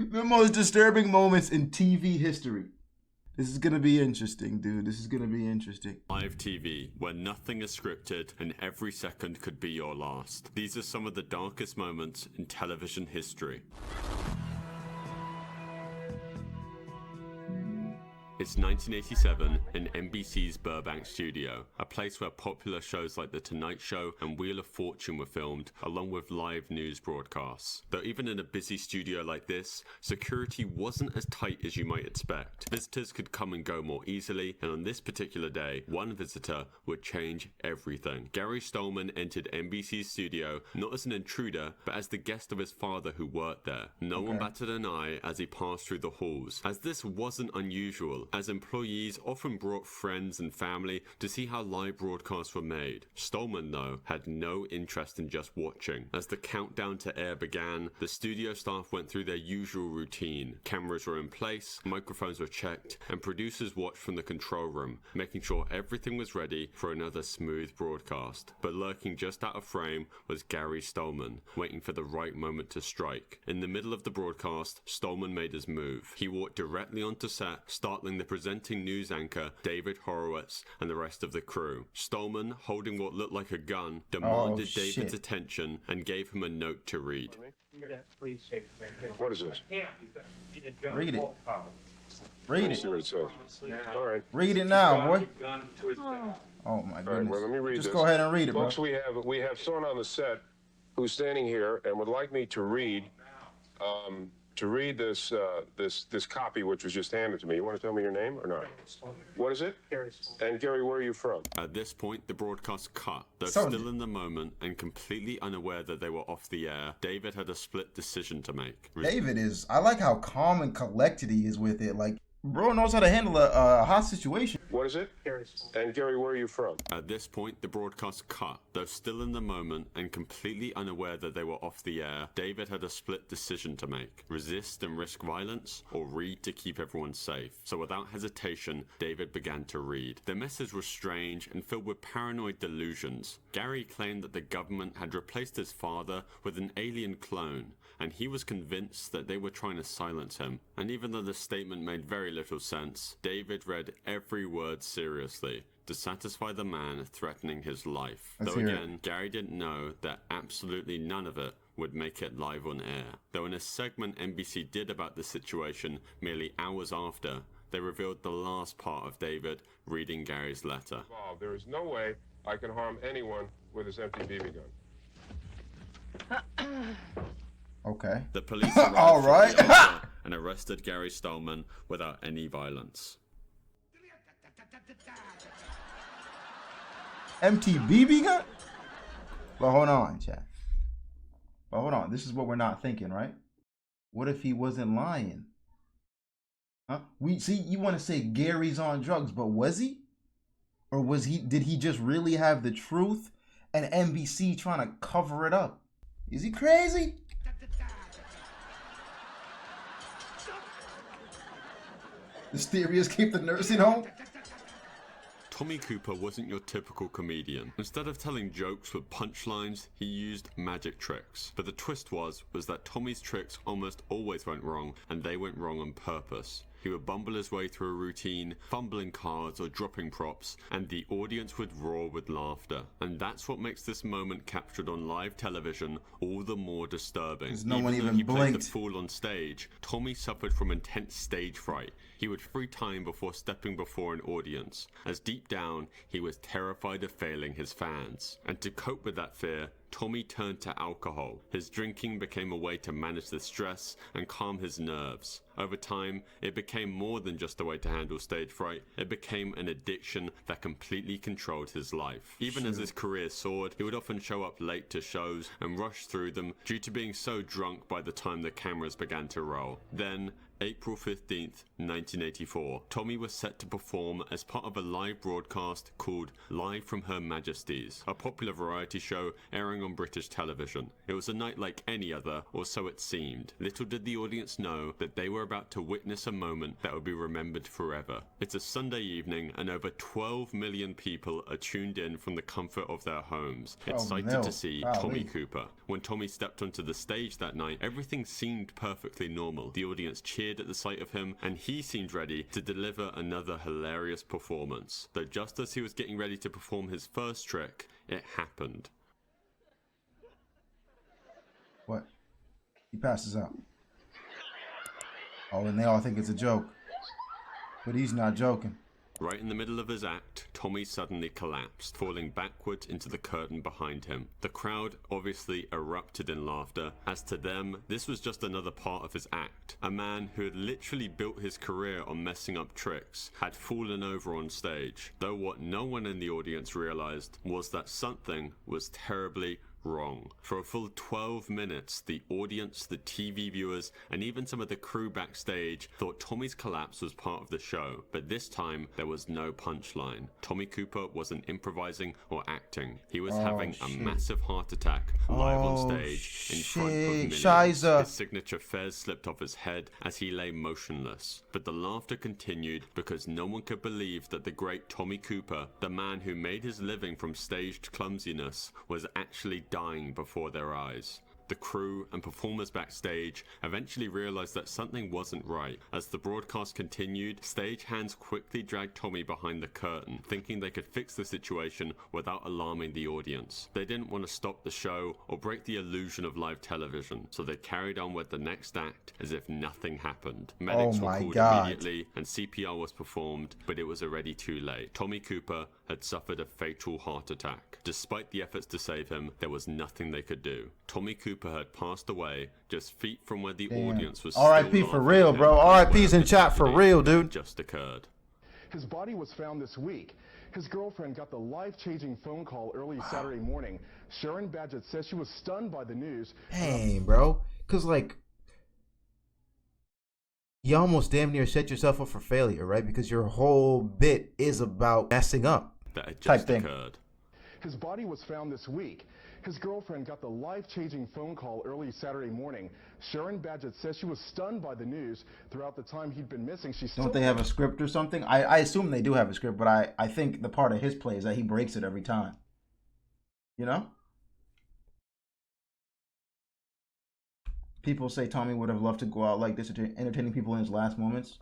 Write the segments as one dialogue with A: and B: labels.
A: The most disturbing moments in TV history. This is gonna be interesting, dude. This is gonna be interesting.
B: Live TV, where nothing is scripted and every second could be your last. These are some of the darkest moments in television history. It's 1987 in NBC's Burbank studio, a place where popular shows like The Tonight Show and Wheel of Fortune were filmed, along with live news broadcasts. Though even in a busy studio like this, security wasn't as tight as you might expect. Visitors could come and go more easily, and on this particular day, one visitor would change everything. Gary Stolman entered NBC's studio not as an intruder, but as the guest of his father who worked there. No one batted an eye as he passed through the halls, as this wasn't unusual, as employees often brought friends and family to see how live broadcasts were made. Stolman, though, had no interest in just watching. As the countdown to air began, the studio staff went through their usual routine. Cameras were in place, microphones were checked, and producers watched from the control room, making sure everything was ready for another smooth broadcast. But lurking just out of frame was Gary Stolman, waiting for the right moment to strike. In the middle of the broadcast, Stolman made his move. He walked directly onto set, startling the presenting news anchor David Horowitz and the rest of the crew. Stolman, holding what looked like a gun, demanded David's attention and gave him a note to read.
C: What is this?
A: Read it. Read it.
C: See what it says. All right.
A: Read it now, boy. Oh my goodness.
C: All right, well, let me read
A: Just
C: this.
A: go ahead and read it,
C: Folks,
A: bro.
C: we have someone on the set who's standing here and would like me to read this copy which was just handed to me. You want to tell me your name or not? What is it? Gary. And Gary, where are you from?
B: At this point, the broadcast cut. Though still in the moment and completely unaware that they were off the air, David had a split decision to make.
A: David is, I like how calm and collected he is with it. Like, bro knows how to handle a hot situation.
C: What is it? Gary. And Gary, where are you from?
B: At this point, the broadcast cut. Though still in the moment and completely unaware that they were off the air, David had a split decision to make. Resist and risk violence, or read to keep everyone safe. So without hesitation, David began to read. The message was strange and filled with paranoid delusions. Gary claimed that the government had replaced his father with an alien clone, and he was convinced that they were trying to silence him. And even though the statement made very little sense, David read every word seriously to satisfy the man threatening his life. Though again, Gary didn't know that absolutely none of it would make it live on air. Though in a segment NBC did about the situation merely hours after, they revealed the last part of David reading Gary's letter.
C: There is no way I can harm anyone with this empty BB gun.
A: Okay.
B: The police arrived
A: all right.
B: and arrested Gary Stolman without any violence.
A: Empty BB gun? But hold on, chat. But hold on. This is what we're not thinking, right? What if he wasn't lying? Huh? We see you want to say Gary's on drugs, but was he? Or was he? Did he just really have the truth and NBC trying to cover it up? Is he crazy? This theory escaped the nursing home?
B: Tommy Cooper wasn't your typical comedian. Instead of telling jokes with punchlines, he used magic tricks. But the twist was that Tommy's tricks almost always went wrong, and they went wrong on purpose. He would bumble his way through a routine, fumbling cards or dropping props, and the audience would roar with laughter. And that's what makes this moment captured on live television all the more disturbing.
A: No one even
B: he played
A: blinked.
B: the fool on stage, Tommy suffered from intense stage fright. He would free time before stepping before an audience, as deep down he was terrified of failing his fans. And to cope with that fear, Tommy turned to alcohol. His drinking became a way to manage the stress and calm his nerves. Over time, it became more than just a way to handle stage fright. It became an addiction that completely controlled his life. Even as his career soared, he would often show up late to shows and rush through them due to being so drunk by the time the cameras began to roll. Then, April 15th, 1984, Tommy was set to perform as part of a live broadcast called Live from Her Majesty's, a popular variety show airing airing on British television. It was a night like any other, or so it seemed. Little did the audience know that they were about to witness a moment that would be remembered forever. It's a Sunday evening, and over 12 million people are tuned in from the comfort of their homes, excited to see Tommy Cooper. When Tommy stepped onto the stage that night, everything seemed perfectly normal. The audience cheered at the sight of him, and he seemed ready to deliver another hilarious performance. Though just as he was getting ready to perform his first trick, it happened.
A: What? He passes out. Oh, and they all think it's a joke. But he's not joking.
B: Right in the middle of his act, Tommy suddenly collapsed, falling backwards into the curtain behind him. The crowd obviously erupted in laughter, as to them, this was just another part of his act. A man who had literally built his career on messing up tricks had fallen over on stage, though what no one in the audience realized was that something was terribly wrong. For a full 12 minutes, the audience, the TV viewers, and even some of the crew backstage thought Tommy's collapse was part of the show, but this time there was no punchline. Tommy Cooper wasn't improvising or acting. He was having a massive heart attack live on stage in front of millions. His signature fez slipped off his head as he lay motionless, but the laughter continued because no one could believe that the great Tommy Cooper, the man who made his living from staged clumsiness, was actually dying before their eyes. The crew and performers backstage eventually realized that something wasn't right. As the broadcast continued, stagehands quickly dragged Tommy behind the curtain, thinking they could fix the situation without alarming the audience. They didn't want to stop the show or break the illusion of live television, so they carried on with the next act as if nothing happened. Medics were called immediately and CPR was performed, but it was already too late. Tommy Cooper had suffered a fatal heart attack. Despite the efforts to save him, there was nothing they could do. Tommy Cooper had passed away just feet from where the audience was.
A: R.I.P. for real, bro. R.I.P.'s in chat for real, dude.
B: Just occurred.
D: His body was found this week. His girlfriend got the life-changing phone call early Saturday morning. Sharon Badgett says she was stunned by the news.
A: Dang, bro. Because, like, you almost damn near set yourself up for failure, right? Because your whole bit is about messing up.
B: That had just occurred.
D: His body was found this week. His girlfriend got the life-changing phone call early Saturday morning. Sharon Badgett says she was stunned by the news. Throughout the time he'd been missing,
A: Don't they have a script or something? I assume they do have a script, but I think the part of his play is that he breaks it every time. You know? People say Tommy would have loved to go out like this, entertaining people in his last moments.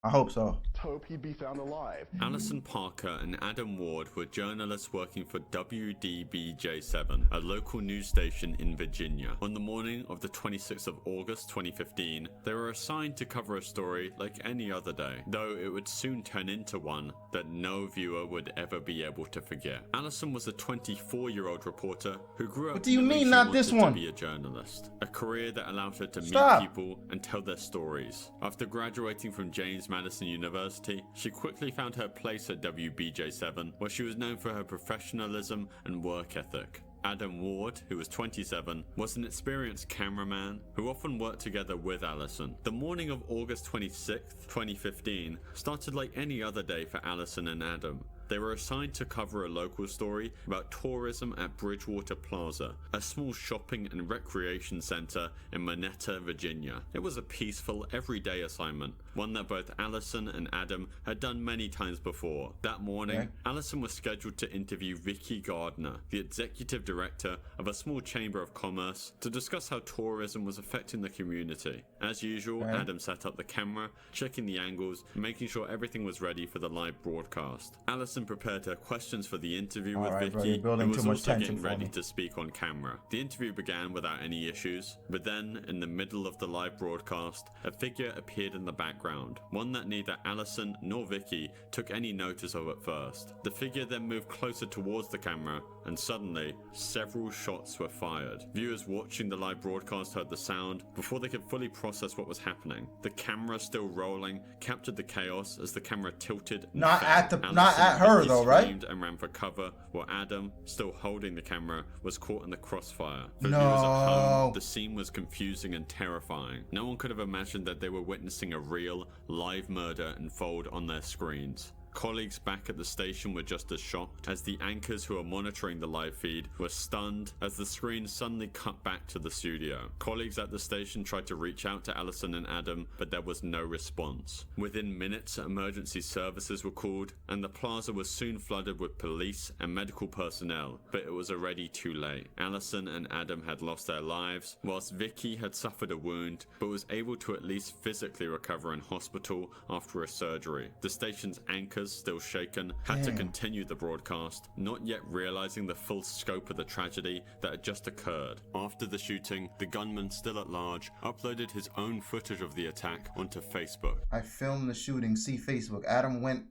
A: I hope so.
D: Hope he'd be found alive.
B: Alison Parker and Adam Ward were journalists working for WDBJ7, a local news station in Virginia. On the morning of the 26th of August 2015, they were assigned to cover a story like any other day, though it would soon turn into one that no viewer would ever be able to forget. Alison was a 24-year-old reporter who grew up.
A: What do you mean, not this one?
B: To be a journalist, a career that allowed her to meet people and tell their stories. After graduating from James Madison University, she quickly found her place at WBJ7, where she was known for her professionalism and work ethic. Adam Ward, who was 27, was an experienced cameraman who often worked together with Alison. The morning of August 26, 2015 started like any other day for Alison and Adam. They were assigned to cover a local story about tourism at Bridgewater Plaza, a small shopping and recreation center in Monetta, Virginia. It was a peaceful, everyday assignment, one that both Alison and Adam had done many times before. That morning, Alison was scheduled to interview Vicky Gardner, the executive director of a small chamber of commerce, to discuss how tourism was affecting the community. As usual, Adam set up the camera, checking the angles, and making sure everything was ready for the live broadcast. Alison prepared her questions for the interview with Vicky, who was also getting ready to speak on camera. The interview began without any issues, but then, in the middle of the live broadcast, a figure appeared in the background, one that neither Alison nor Vicky took any notice of at first. The figure then moved closer towards the camera, and suddenly, several shots were fired. Viewers watching the live broadcast heard the sound before they could fully process what was happening. The camera, still rolling, captured the chaos as the camera tilted and
A: not
B: fell.
A: Not at her though, right?
B: Screamed and ran for cover, while Adam, still holding the camera, was caught in the crossfire. For viewers at home, the scene was confusing and terrifying. No one could have imagined that they were witnessing a real, live murder unfold on their screens. Colleagues back at the station were just as shocked, as the anchors who were monitoring the live feed were stunned as the screen suddenly cut back to the studio. Colleagues at the station tried to reach out to Allison and Adam, but there was no response. Within minutes, emergency services were called, and the plaza was soon flooded with police and medical personnel, but it was already too late. Allison and Adam had lost their lives, whilst Vicky had suffered a wound, but was able to at least physically recover in hospital after a surgery. The station's anchors, still shaken, had to continue the broadcast, not yet realizing the full scope of the tragedy that had just occurred. After the shooting, the gunman, still at large, uploaded his own footage of the attack onto Facebook.
A: I filmed the shooting, see Facebook. Adam went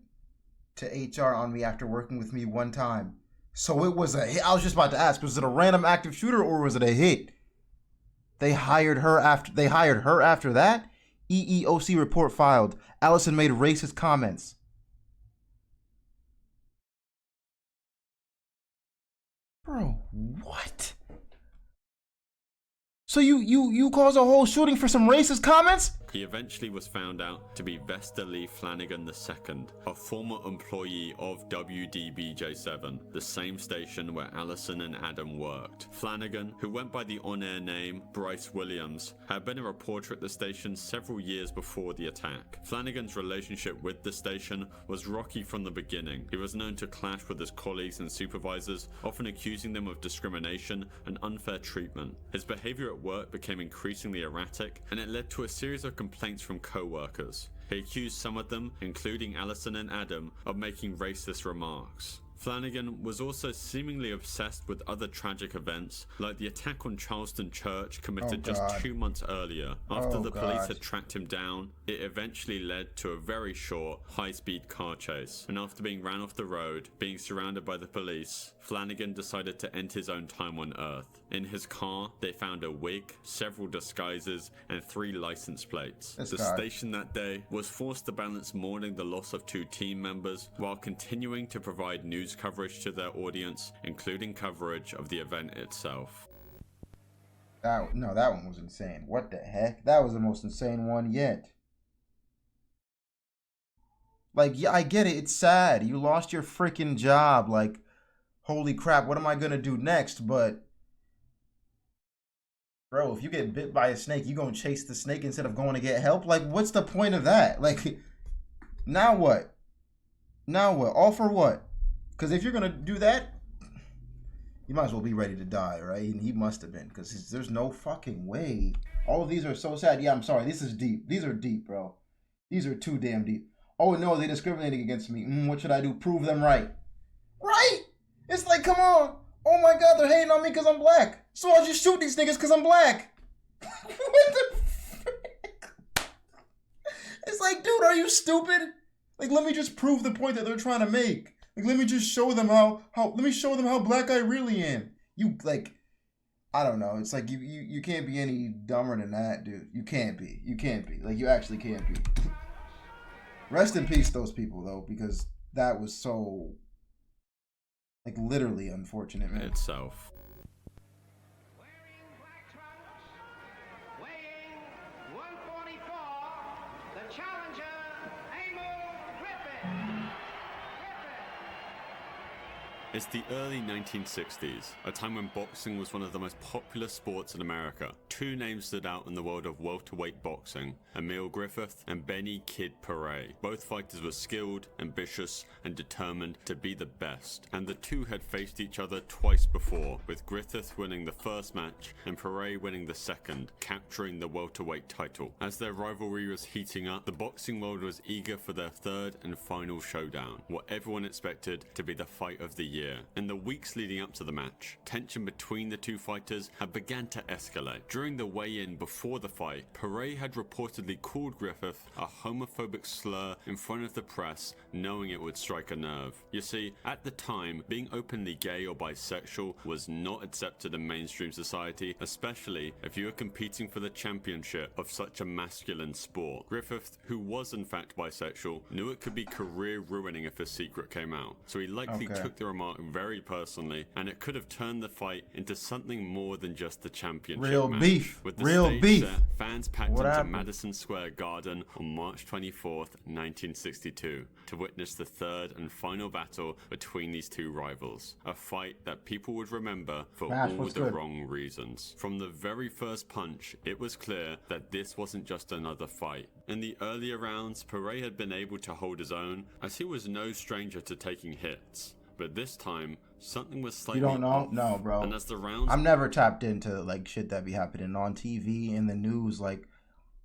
A: to HR on me after working with me one time. So it was a hit. I was just about to ask, was it a random active shooter or was it a hit? They hired her after that? EEOC report filed. Allison made racist comments. Bro, what? So you caused a whole shooting for some racist comments?
B: He eventually was found out to be Vesta Lee Flanagan II, a former employee of WDBJ7, the same station where Allison and Adam worked. Flanagan, who went by the on-air name Bryce Williams, had been a reporter at the station several years before the attack. Flanagan's relationship with the station was rocky from the beginning. He was known to clash with his colleagues and supervisors, often accusing them of discrimination and unfair treatment. His behavior at work became increasingly erratic, and it led to a series of complaints from co-workers. He accused some of them, including Allison and Adam, of making racist remarks. Flanagan was also seemingly obsessed with other tragic events, like the attack on Charleston Church committed just 2 months earlier. After the police had tracked him down, it eventually led to a very short, high-speed car chase. And after being ran off the road, being surrounded by the police, Flanagan decided to end his own time on Earth. In his car, they found a wig, several disguises, and 3 license plates. The station that day was forced to balance mourning the loss of 2 team members while continuing to provide news coverage to their audience, including coverage of the event itself.
A: That one was insane. What the heck? That was the most insane one yet. Like, yeah, I get it. It's sad. You lost your freaking job. Like, holy crap, what am I gonna do next? But, bro, if you get bit by a snake, you gonna chase the snake instead of going to get help? Like, what's the point of that? Like, now what? Now what? All for what? Because if you're going to do that, you might as well be ready to die, right? And he must have been, because there's no fucking way. All of these are so sad. Yeah, I'm sorry. This is deep. These are deep, bro. These are too damn deep. Oh, no, they discriminating against me. What should I do? Prove them right. Right? It's like, come on. Oh, my God, they're hating on me because I'm black. So I'll just shoot these niggas because I'm black. What the frick? It's like, dude, are you stupid? Like, let me just prove the point that they're trying to make. Like, let me just show them how black I really am. You, like, I don't know. It's like you can't be any dumber than that, dude. You can't be. You can't be. Like, you actually can't be. Rest in peace, those people, though, because that was so, like, literally unfortunate, man.
B: Itself.
E: Weighing 144, the challenger, Amo Griffin.
B: It's the early 1960s, a time when boxing was one of the most popular sports in America. 2 names stood out in the world of welterweight boxing, Emil Griffith and Benny Kid Paret. Both fighters were skilled, ambitious, and determined to be the best. And the 2 had faced each other twice before, with Griffith winning the first match and Paret winning the second, capturing the welterweight title. As their rivalry was heating up, the boxing world was eager for their third and final showdown, what everyone expected to be the fight of the year. In the weeks leading up to the match, tension between the 2 fighters had begun to escalate. During the weigh-in before the fight, Paret had reportedly called Griffith a homophobic slur in front of the press, knowing it would strike a nerve. You see, at the time, being openly gay or bisexual was not accepted in mainstream society, especially if you were competing for the championship of such a masculine sport. Griffith, who was in fact bisexual, knew it could be career-ruining if his secret came out, so he likely took the remark Mark very personally, and it could have turned the fight into something more than just the championship
A: Real
B: match.
A: beef.
B: With the
A: Real
B: stage
A: beef.
B: set, fans packed
A: What
B: into
A: happened?
B: Madison Square Garden on March 24th, 1962, to witness the third and final battle between these two rivals. A fight that people would remember for
A: Match
B: all
A: was
B: the
A: good.
B: wrong reasons. From the very first punch, it was clear that this wasn't just another fight. In the earlier rounds, Perret had been able to hold his own, as he was no stranger to taking hits. But this time, something was slightly
A: You don't know?
B: off.
A: No, bro.
B: And as the rounds
A: I'm never tapped into like shit that be happening on TV, in the news. Like,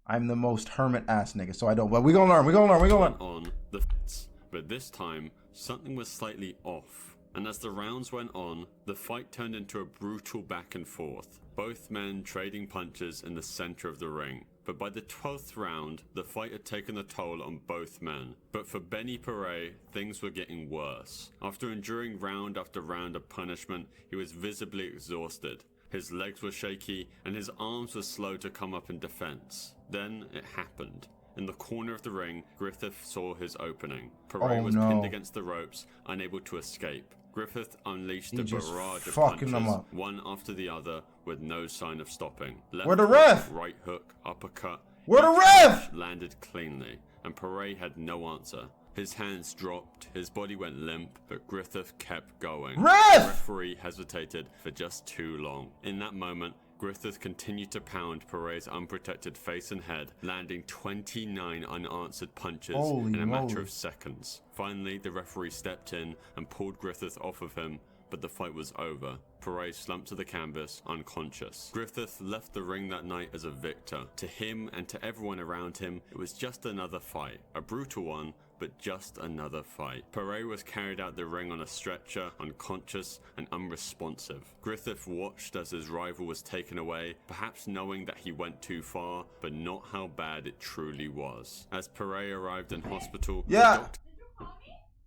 A: I'm the most hermit ass nigga, so I don't. But we gonna learn. We gonna learn. We gonna learn.
B: on the fights. But this time, something was slightly off. And as the rounds went on, the fight turned into a brutal back and forth. Both men trading punches in the center of the ring. But by the 12th round, the fight had taken a toll on both men. But for Benny Perret, things were getting worse. After enduring round after round of punishment, he was visibly exhausted. His legs were shaky, and his arms were slow to come up in defense. Then it happened. In the corner of the ring, Griffith saw his opening. Perret was pinned against the ropes, unable to escape. Griffith unleashed a barrage of punches, one after the other, with no sign of stopping. Left
A: Where the
B: hook,
A: ref?
B: Right hook, uppercut.
A: Where the
B: each
A: ref?
B: landed cleanly, and Perret had no answer. His hands dropped, his body went limp, but Griffith kept going.
A: Ref!
B: The referee hesitated for just too long. In that moment, Griffith continued to pound Perret's unprotected face and head, landing 29 unanswered punches in a matter of seconds. Finally, the referee stepped in and pulled Griffith off of him, but the fight was over. Perret slumped to the canvas, unconscious. Griffith left the ring that night as a victor. To him and to everyone around him, it was just another fight. A brutal one, but just another fight. Perret was carried out the ring on a stretcher, unconscious and unresponsive. Griffith watched as his rival was taken away, perhaps knowing that he went too far, but not how bad it truly was. As Perret arrived in hospital,
A: Yeah.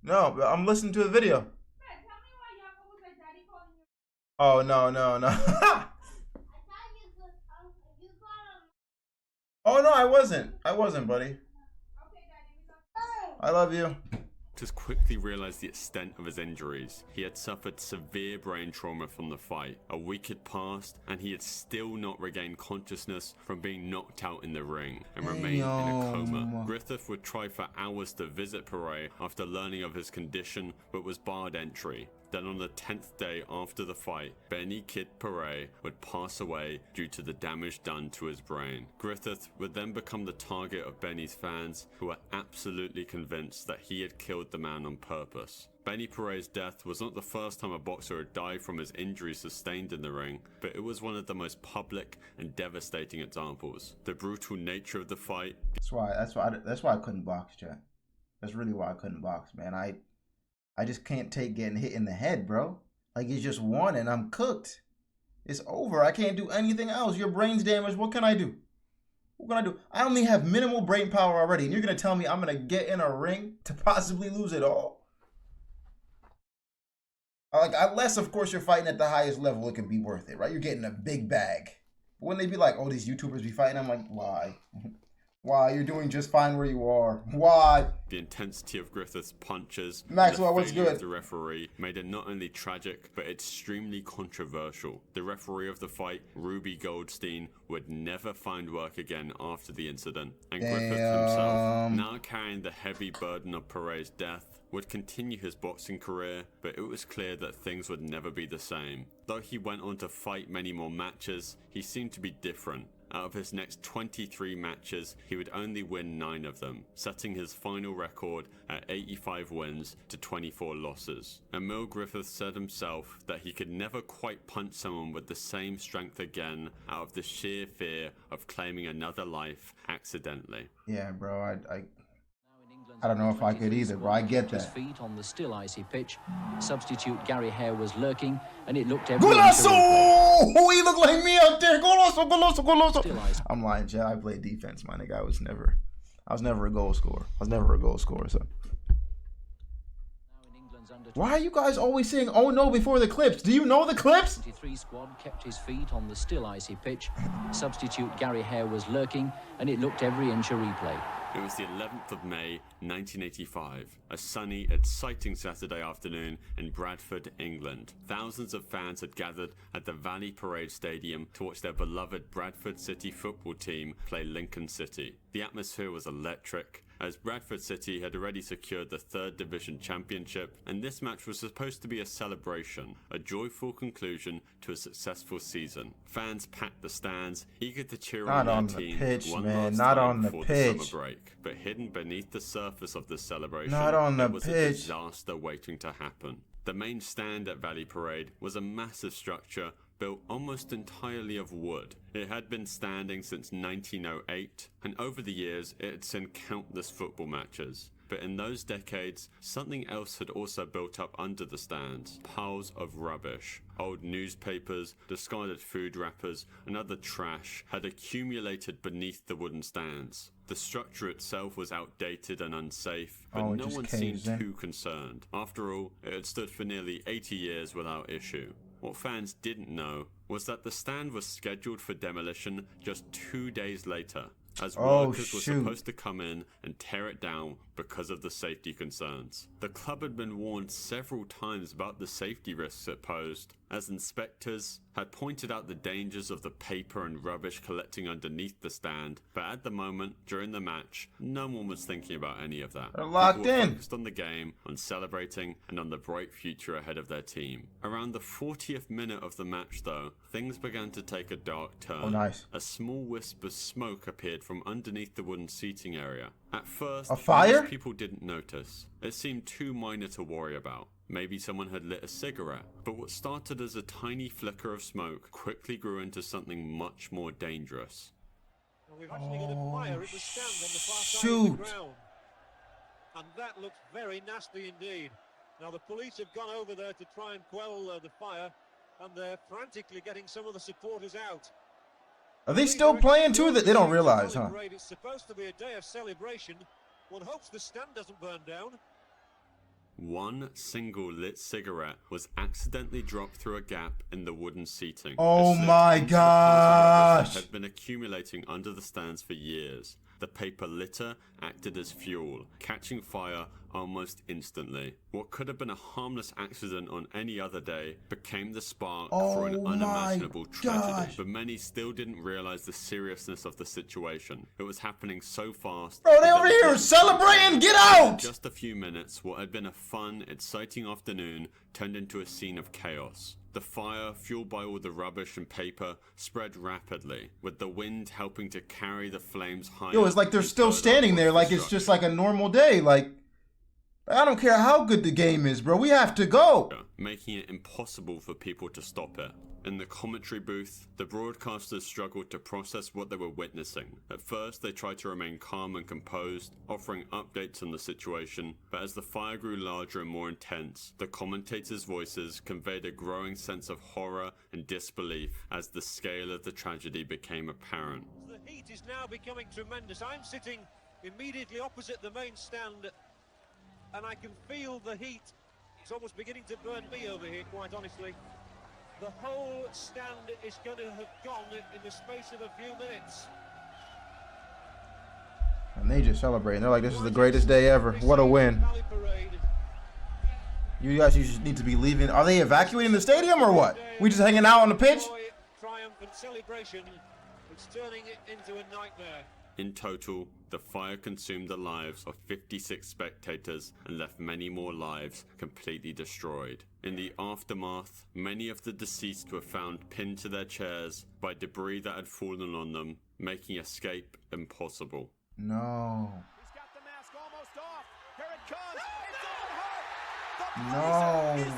A: No, but I'm listening to a video. Oh, no. Oh, no, I wasn't, buddy. I love you.
B: Just quickly realized the extent of his injuries. He had suffered severe brain trauma from the fight. A week had passed, and he had still not regained consciousness from being knocked out in the ring and remained in a coma. Griffith would try for hours to visit Perret after learning of his condition, but was barred entry. Then on the 10th day after the fight, Benny Kid Perret would pass away due to the damage done to his brain. Griffith would then become the target of Benny's fans, who were absolutely convinced that he had killed the man on purpose. Benny Perret's death was not the first time a boxer had died from his injuries sustained in the ring, but it was one of the most public and devastating examples. The brutal nature of the fight.
A: That's why I couldn't box, Chat. That's really why I couldn't box, man. I just can't take getting hit in the head, bro. Like, it's just one and I'm cooked. It's over. I can't do anything else. Your brain's damaged. What can I do? What can I do? I only have minimal brain power already, and you're going to tell me I'm going to get in a ring to possibly lose it all? Like, unless, of course, you're fighting at the highest level, it can be worth it, right? You're getting a big bag. But when they be like, oh, these YouTubers be fighting, I'm like, why? Why? You're doing just fine where you are. Why?
B: The intensity of Griffith's punches,
A: Maxwell, what's
B: and the failure
A: good?
B: of the referee made it not only tragic, but extremely controversial. The referee of the fight, Ruby Goldstein, would never find work again after the incident, and Griffith himself, now carrying the heavy burden of Perret's death, would continue his boxing career, but it was clear that things would never be the same. Though he went on to fight many more matches, he seemed to be different. Out of his next 23 matches, he would only win 9 of them, setting his final record at 85 wins to 24 losses. Emil Griffith said himself that he could never quite punch someone with the same strength again out of the sheer fear of claiming another life accidentally.
A: Yeah, bro, I don't know if I could either, bro. I get
F: His
A: that.
F: feet on the still icy pitch. Substitute Gary Hare was lurking, and it looked
A: Golasso! He looked like me out there. Golasso.
F: Still icy.
A: I'm lying, Chad. I played defense, my nigga. I was never a goal scorer. So. Why are you guys always saying, oh no, before the clips? Do you know the clips?
F: 23 squad kept his feet on the still icy pitch. Substitute Gary Hare was lurking, and it looked every inch a replay.
B: It was the 11th of May, 1985, a sunny, exciting Saturday afternoon in Bradford, England. Thousands of fans had gathered at the Valley Parade Stadium to watch their beloved Bradford City football team play Lincoln City. The atmosphere was electric, as Bradford City had already secured the 3rd Division Championship, and this match was supposed to be a celebration, a joyful conclusion to a successful season. Fans packed the stands, eager to cheer on their team one last time before the summer break. But hidden beneath the surface of this celebration, it was a disaster waiting to happen. The main stand at Valley Parade was a massive structure built almost entirely of wood. It had been standing since 1908, and over the years it had seen countless football matches. But in those decades, something else had also built up under the stands. Piles of rubbish. Old newspapers, discarded food wrappers, and other trash had accumulated beneath the wooden stands. The structure itself was outdated and unsafe, but no one seemed too concerned. After all, it had stood for nearly 80 years without issue. What fans didn't know was that the stand was scheduled for demolition just 2 days later, as workers were supposed to come in and tear it down because of the safety concerns. The club had been warned several times about the safety risks it posed, as inspectors had pointed out the dangers of the paper and rubbish collecting underneath the stand, but at the moment, during the match, no one was thinking about any of that.
A: They're locked
B: People were
A: in.
B: focused on the game, on celebrating, and on the bright future ahead of their team. Around the 40th minute of the match, though, things began to take a dark turn.
A: Oh, nice.
B: A small wisp of smoke appeared from underneath the wooden seating area. At first,
A: A fire?
B: most people didn't notice. It seemed too minor to worry about. Maybe someone had lit a cigarette. But what started as a tiny flicker of smoke quickly grew into something much more dangerous.
G: Well, we've actually got a fire at the stand on the far side of the ground. And that looks very nasty indeed. Now the police have gone over there to try and quell the fire, and they're frantically getting some of the supporters out.
A: Are they still playing too? That they don't realize, huh?
G: It's supposed to be a day of celebration. One hopes the stand doesn't burn down.
B: One single lit cigarette was accidentally dropped through a gap in the wooden seating.
A: Oh my gosh!
B: Had been accumulating under the stands for years. The paper litter acted as fuel, catching fire almost instantly. What could have been a harmless accident on any other day became the spark for an unimaginable tragedy. But many still didn't realize the seriousness of the situation. It was happening so fast.
A: Bro, they over here celebrating! Get out!
B: In just a few minutes, what had been a fun, exciting afternoon turned into a scene of chaos. The fire, fueled by all the rubbish and paper, spread rapidly, with the wind helping to carry the flames higher.
A: Yo, it's like they're still standing there like it's just like a normal day. Like, I don't care how good the game is, bro. We have to go.
B: Making it impossible for people to stop it. In the commentary booth, the broadcasters struggled to process what they were witnessing. At first, they tried to remain calm and composed, offering updates on the situation, but as the fire grew larger and more intense, the commentators' voices conveyed a growing sense of horror and disbelief as the scale of the tragedy became apparent.
G: The heat is now becoming tremendous. I'm sitting immediately opposite the main stand, and I can feel the heat. It's almost beginning to burn me over here, quite honestly. The whole stand is going to have gone in the space of a few minutes.
A: And they just celebrating. They're like, this is the greatest day ever. What a win. You guys just need to be leaving. Are they evacuating the stadium or what? We just hanging out on the pitch?
G: Triumph and celebration. It's turning it into a nightmare.
B: In total, the fire consumed the lives of 56 spectators and left many more lives completely destroyed. In the aftermath, many of the deceased were found pinned to their chairs by debris that had fallen on them, making escape impossible.
A: No.
E: He's got the mask almost off. Here it comes. It's Owen Hart. The
A: No.
E: is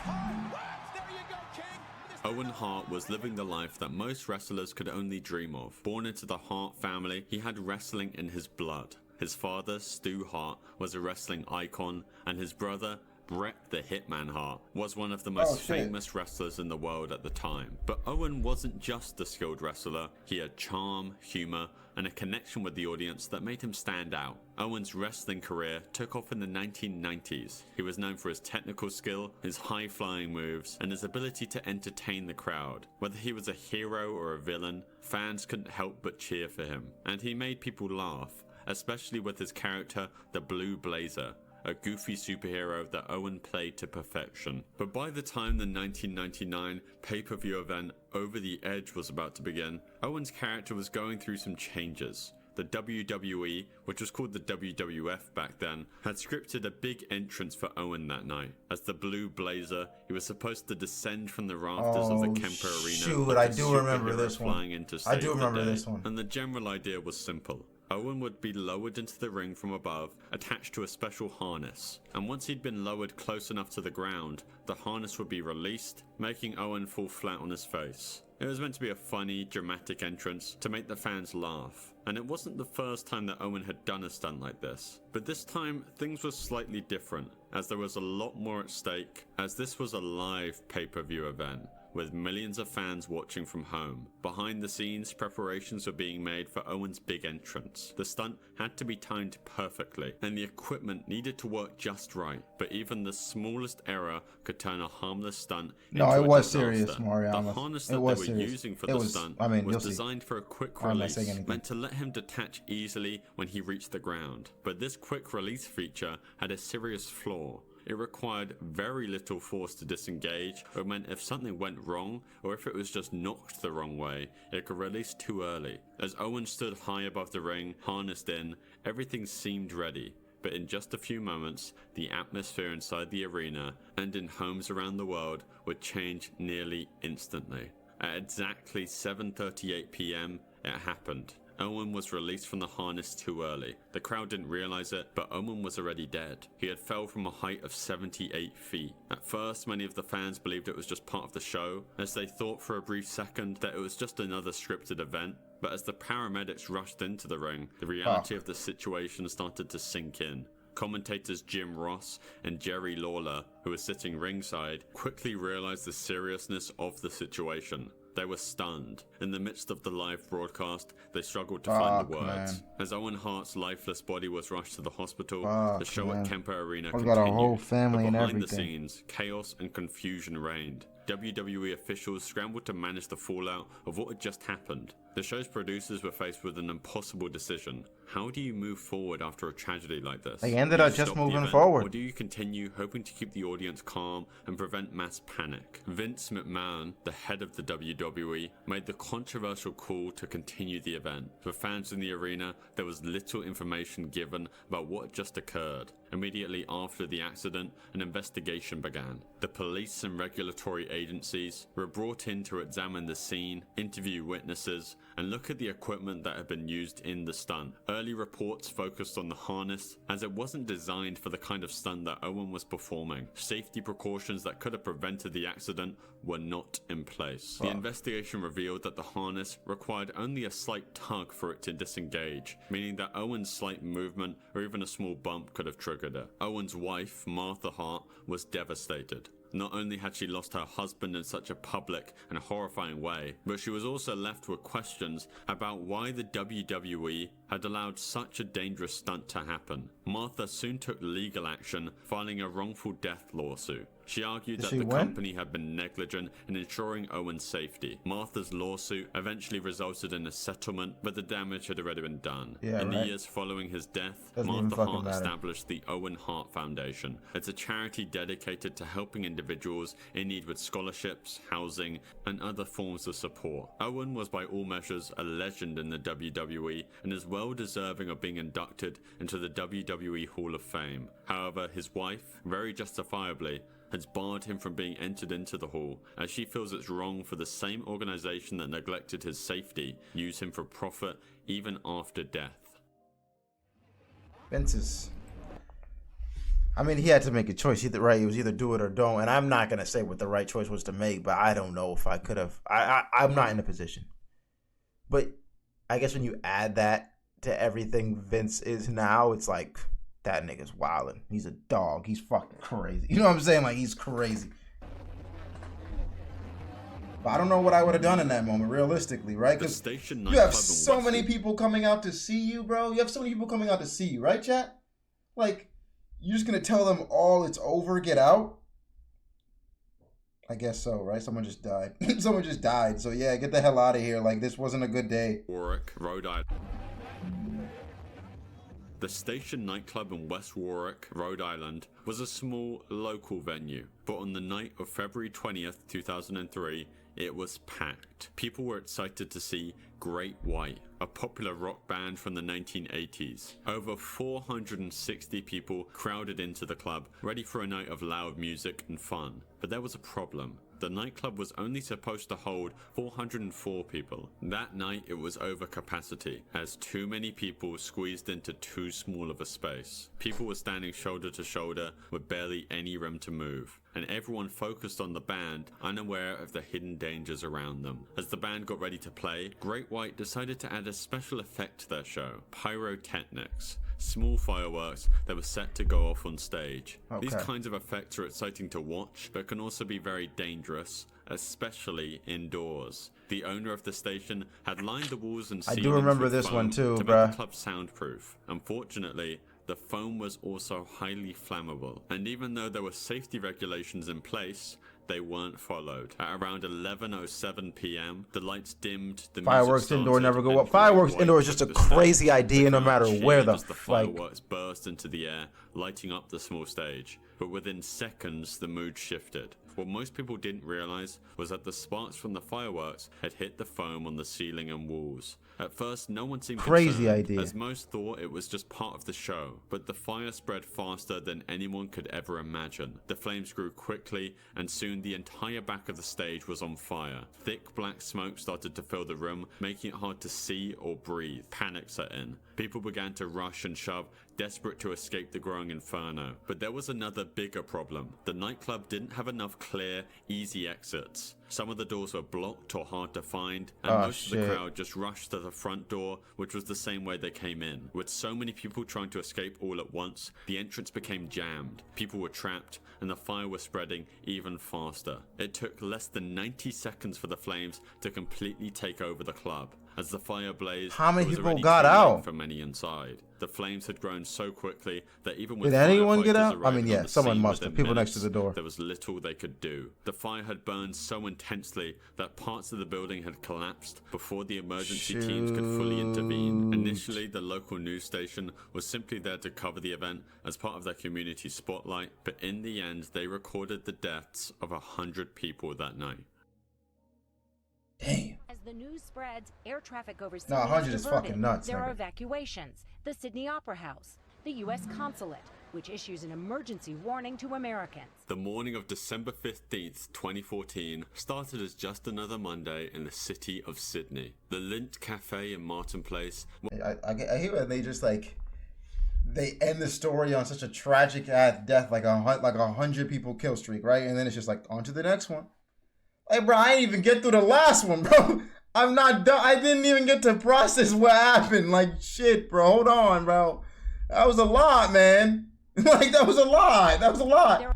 E: Owen Hart. There you go, King.
B: Owen Hart was living the life that most wrestlers could only dream of. Born into the Hart family, he had wrestling in his blood. His father, Stu Hart, was a wrestling icon, and his brother, Bret the Hitman Hart, was one of the most famous wrestlers in the world at the time. But Owen wasn't just a skilled wrestler. He had charm, humor, and a connection with the audience that made him stand out. Owen's wrestling career took off in the 1990s. He was known for his technical skill, his high-flying moves, and his ability to entertain the crowd. Whether he was a hero or a villain, fans couldn't help but cheer for him. And he made people laugh, especially with his character, the Blue Blazer, a goofy superhero that Owen played to perfection. But by the time the 1999 pay-per-view event Over the Edge was about to begin, Owen's character was going through some changes. The WWE, which was called the WWF back then, had scripted a big entrance for Owen that night. As the Blue Blazer, he was supposed to descend from the rafters of the Kemper Arena.
A: Shoot,
B: like
A: I
B: a
A: do remember
B: superhero
A: this one.
B: flying in to
A: I
B: save
A: do
B: the
A: remember
B: day.
A: this one.
B: And the general idea was simple. Owen would be lowered into the ring from above, attached to a special harness. And once he'd been lowered close enough to the ground, the harness would be released, making Owen fall flat on his face. It was meant to be a funny, dramatic entrance to make the fans laugh. And it wasn't the first time that Owen had done a stunt like this. But this time, things were slightly different, as there was a lot more at stake, as this was a live pay-per-view event, with millions of fans watching from home. Behind the scenes, preparations were being made for Owen's big entrance. The stunt had to be timed perfectly, and the equipment needed to work just right. But even the smallest error could turn a harmless stunt into a
A: No, it was
B: disaster.
A: serious, Mariano.
B: The harness
A: It
B: that they
A: was
B: were
A: serious.
B: using for
A: It
B: the
A: was-
B: stunt
A: I mean,
B: was
A: you'll see.
B: designed for a quick
A: I'm not
B: release,
A: saying anything.
B: meant to let him detach easily when he reached the ground. But this quick release feature had a serious flaw. It required very little force to disengage, or meant if something went wrong, or if it was just knocked the wrong way, it could release too early. As Owen stood high above the ring, harnessed in, everything seemed ready. But in just a few moments, the atmosphere inside the arena and in homes around the world would change nearly instantly. At exactly 7:38 p.m, it happened. Owen was released from the harness too early. The crowd didn't realize it, but Owen was already dead. He had fell from a height of 78 feet. At first, many of the fans believed it was just part of the show, as they thought for a brief second that it was just another scripted event. But as the paramedics rushed into the ring, the reality of the situation started to sink in. Commentators Jim Ross and Jerry Lawler, who were sitting ringside, quickly realized the seriousness of the situation. They were stunned. In the midst of the live broadcast, they struggled to find the words.
A: Man.
B: As Owen Hart's lifeless body was rushed to the hospital, the show
A: Man.
B: at Kemper Arena
A: I've
B: continued.
A: got a whole family
B: but
A: and
B: behind
A: everything.
B: the scenes, chaos and confusion reigned. WWE officials scrambled to manage the fallout of what had just happened. The show's producers were faced with an impossible decision. How do you move forward after a tragedy like this?
A: They ended
B: Do you
A: up just
B: stop the
A: moving
B: event,
A: forward.
B: Or do you continue hoping to keep the audience calm and prevent mass panic? Vince McMahon, the head of the WWE, made the controversial call to continue the event. For fans in the arena, there was little information given about what had just occurred. Immediately after the accident, an investigation began. The police and regulatory agencies were brought in to examine the scene, interview witnesses, and look at the equipment that had been used in the stunt. Early reports focused on the harness, as it wasn't designed for the kind of stunt that Owen was performing. Safety precautions that could have prevented the accident were not in place. The investigation revealed that the harness required only a slight tug for it to disengage, meaning that Owen's slight movement or even a small bump could have triggered it. Owen's wife, Martha Hart, was devastated. Not only had she lost her husband in such a public and horrifying way, but she was also left with questions about why the WWE had allowed such a dangerous stunt to happen. Martha soon took legal action, filing a wrongful death lawsuit. She argued that the company had been negligent in ensuring Owen's safety. Martha's lawsuit eventually resulted in a settlement, but the damage had already been done. In the years following his death, Martha Hart established the Owen Hart Foundation. It's a charity dedicated to helping individuals in need with scholarships, housing, and other forms of support. Owen was by all measures a legend in the WWE and is well deserving of being inducted into the WWE Hall of Fame. However, his wife, very justifiably, has barred him from being entered into the hall, as she feels it's wrong for the same organization that neglected his safety use him for profit even after death.
A: Vince is... I mean, he had to make a choice. Either right, it was either do it or don't. And I'm not gonna say what the right choice was to make, but I don't know if I could have. I'm not in a position. But I guess when you add that to everything Vince is now, it's like, that nigga's wildin'. He's a dog. He's fucking crazy. You know what I'm saying? Like, he's crazy. But I don't know what I would have done in that moment, realistically, right? Because you have so many people coming out to see you, bro. You have so many people coming out to see you, right, chat? Like, you're just going to tell them all it's over, get out? I guess so, right? Someone just died. Someone just died. So, yeah, get the hell out of here. Like, this wasn't a good day.
B: Warwick, Rhode Island. The Station nightclub in West Warwick, Rhode Island, was a small local venue, but on the night of February 20th, 2003, it was packed. People were excited to see Great White, a popular rock band from the 1980s. Over 460 people crowded into the club, ready for a night of loud music and fun. But there was a problem. The nightclub was only supposed to hold 404 people. That night it was over capacity, as too many people squeezed into too small of a space. People were standing shoulder to shoulder with barely any room to move, and everyone focused on the band, unaware of the hidden dangers around them. As the band got ready to play, Great White decided to add a special effect to their show: pyrotechnics. Small fireworks that were set to go off on stage.
A: Okay.
B: These kinds of effects are exciting to watch, but can also be very dangerous, especially indoors. The owner of the station had lined the walls and ceilings
A: remember
B: with
A: this
B: foam
A: one too,
B: to
A: bruh.
B: make the club soundproof. Unfortunately, the foam was also highly flammable, and even though there were safety regulations in place, they weren't followed. At around 11:07 p.m., the lights dimmed, the
A: Fireworks
B: music
A: indoor
B: started,
A: never go
B: and
A: up. Fireworks
B: Great
A: indoor
B: White
A: is just a
B: took the stage.
A: crazy idea, no
B: The
A: matter
B: crowd
A: where
B: cheered
A: the
B: as the fireworks burst into the air, lighting up the small stage. But within seconds, the mood shifted. What most people didn't realize was that the sparks from the fireworks had hit the foam on the ceiling and walls. At first, no one seemed
A: Crazy
B: concerned,
A: idea.
B: as most thought it was just part of the show. But the fire spread faster than anyone could ever imagine. The flames grew quickly, and soon the entire back of the stage was on fire. Thick black smoke started to fill the room, making it hard to see or breathe. Panic set in. People began to rush and shove, desperate to escape the growing inferno. But there was another bigger problem. The nightclub didn't have enough clear, easy exits. Some of the doors were blocked or hard to find, and most of the crowd just rushed to the front door, which was the same way they came in. With so many people trying to escape all at once, the entrance became jammed. People were trapped, and the fire was spreading even faster. It took less than 90 seconds for the flames to completely take over the club. As the fire blazed,
A: How many
B: it was
A: people
B: already
A: got
B: too late
A: out?
B: for many inside. The flames had grown so quickly that even with
A: Did anyone get
B: firefighters
A: out? I
B: arriving
A: mean,
B: on
A: yeah,
B: the
A: someone
B: scene
A: must have.
B: within
A: People next to the door.
B: there was little they could do. The fire had burned so intensely that parts of the building had collapsed before the emergency teams could fully intervene. Initially, the local news station was simply there to cover the event as part of their community spotlight, but in the end, they recorded the deaths of 100 people that night.
A: Damn.
H: As the news spreads, air traffic over Sydney
A: 100 is
H: diverted.
A: fucking nuts,
H: There are
A: nigga.
H: evacuations. The Sydney Opera House, the U.S. Consulate, which issues an emergency warning to Americans.
B: The morning of December 15th, 2014 started as just another Monday in the city of Sydney. The Lint Cafe in Martin Place.
A: I hear it. They just like they end the story on such a tragic death, like a 100 people kill streak, right? And then it's just like on to the next one. Hey, bro, I didn't even get through the last one, bro. I'm not done. I didn't even get to process what happened. Like, shit, bro. Hold on, bro. That was a lot, man. Like, that was a lot. That was a lot.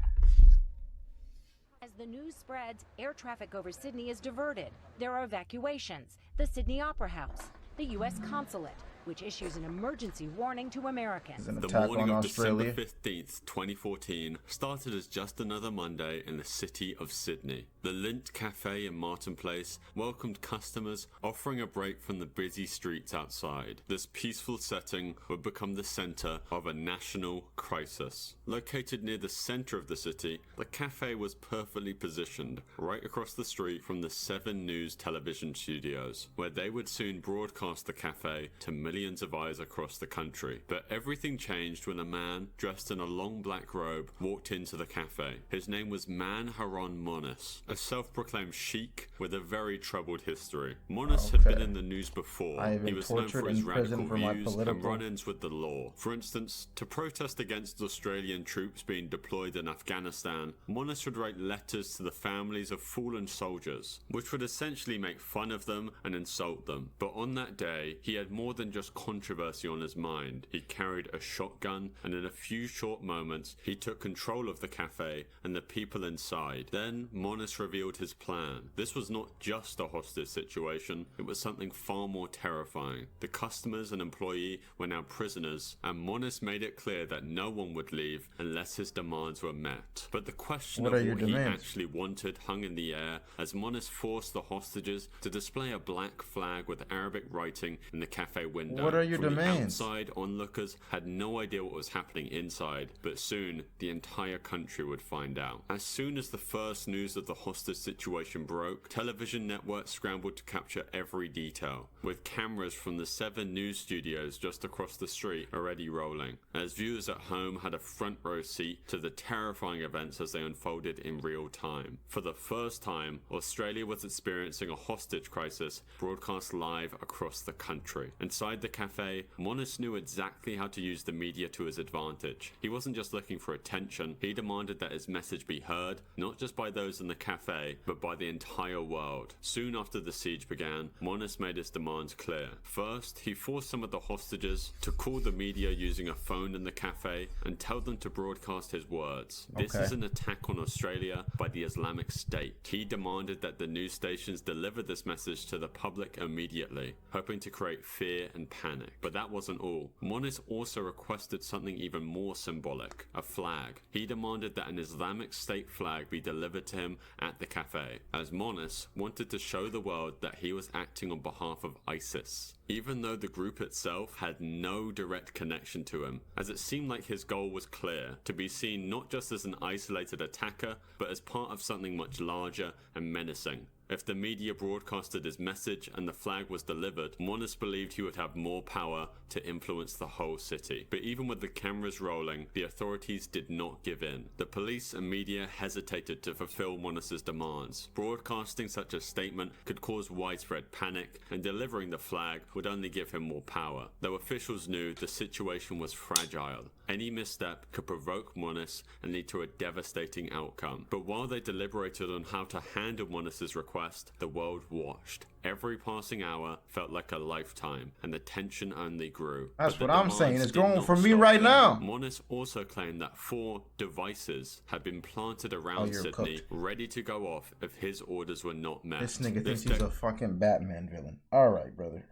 H: As the news spreads, air traffic over Sydney is diverted. There are evacuations. The Sydney Opera House, the U.S. Consulate, which issues an emergency warning to Americans.
A: An
B: The
A: attack
B: morning
A: on
B: of
A: Australia.
B: December 15th, 2014 started as just another Monday in the city of Sydney. The Lint Cafe in Martin Place welcomed customers, offering a break from the busy streets outside. This peaceful setting would become the center of a national crisis. Located near the center of the city, the cafe was perfectly positioned right across the street from the 7 News television studios, where they would soon broadcast the cafe to millions of eyes across the country. But everything changed when a man dressed in a long black robe walked into the cafe. His name was Man Haron Monis, a self-proclaimed sheik with a very troubled history. Monis had been in the news before.
A: I have
B: He
A: been
B: was known
A: tortured
B: for his
A: in prison
B: radical
A: for my
B: views and
A: political-
B: run-ins with the law. For instance, to protest against Australian troops being deployed in Afghanistan, Monis would write letters to the families of fallen soldiers, which would essentially make fun of them and insult them. But on that day, he had more than just controversy on his mind. He carried a shotgun, and in a few short moments, he took control of the cafe and the people inside. Then, Monis revealed his plan. This was not just a hostage situation, it was something far more terrifying. The customers and employee were now prisoners, and Monis made it clear that no one would leave unless his demands were met. But the question
A: What
B: of
A: are your
B: what he
A: demands?
B: actually wanted hung in the air as Monis forced the hostages to display a black flag with Arabic writing in the cafe window. window.
A: What are your
B: From
A: demands?
B: The outside onlookers had no idea what was happening inside, but soon the entire country would find out. As soon as the first news of the hostage situation broke, television networks scrambled to capture every detail, with cameras from the 7 news studios just across the street already rolling, as viewers at home had a front row seat to the terrifying events as they unfolded in real time. For the first time, Australia was experiencing a hostage crisis broadcast live across the country. Inside the cafe, Monis knew exactly how to use the media to his advantage. He wasn't just looking for attention, he demanded that his message be heard, not just by those in the cafe, but by the entire world. Soon after the siege began, Monis made his demands clear. First, he forced some of the hostages to call the media using a phone in the cafe and tell them to broadcast his words. This is an attack on Australia by the Islamic State. He demanded that the news stations deliver this message to the public immediately, hoping to create fear and panic. But that wasn't all. Monis also requested something even more symbolic, a flag. He demanded that an Islamic State flag be delivered to him at the cafe, as Monis wanted to show the world that he was acting on behalf of ISIS, even though the group itself had no direct connection to him, as it seemed like his goal was clear, to be seen not just as an isolated attacker, but as part of something much larger and menacing. If the media broadcasted his message and the flag was delivered, Monis believed he would have more power to influence the whole city. But even with the cameras rolling, the authorities did not give in. The police and media hesitated to fulfill Monis's demands. Broadcasting such a statement could cause widespread panic, and delivering the flag would only give him more power. Though officials knew the situation was fragile, any misstep could provoke Monis and lead to a devastating outcome. But while they deliberated on how to handle Monis's request, the world watched. Every passing hour felt like a lifetime, and the tension only grew.
A: That's
B: But
A: what
B: the
A: I'm saying.
B: demands
A: It's
B: did
A: growing
B: not
A: for me
B: stop
A: right
B: there.
A: now.
B: Monis also claimed that 4 devices had been planted around
A: you're
B: Sydney,
A: cooked.
B: ready to go off if his orders were not met.
A: This nigga
B: This
A: thinks he's a fucking Batman villain. All right, brother.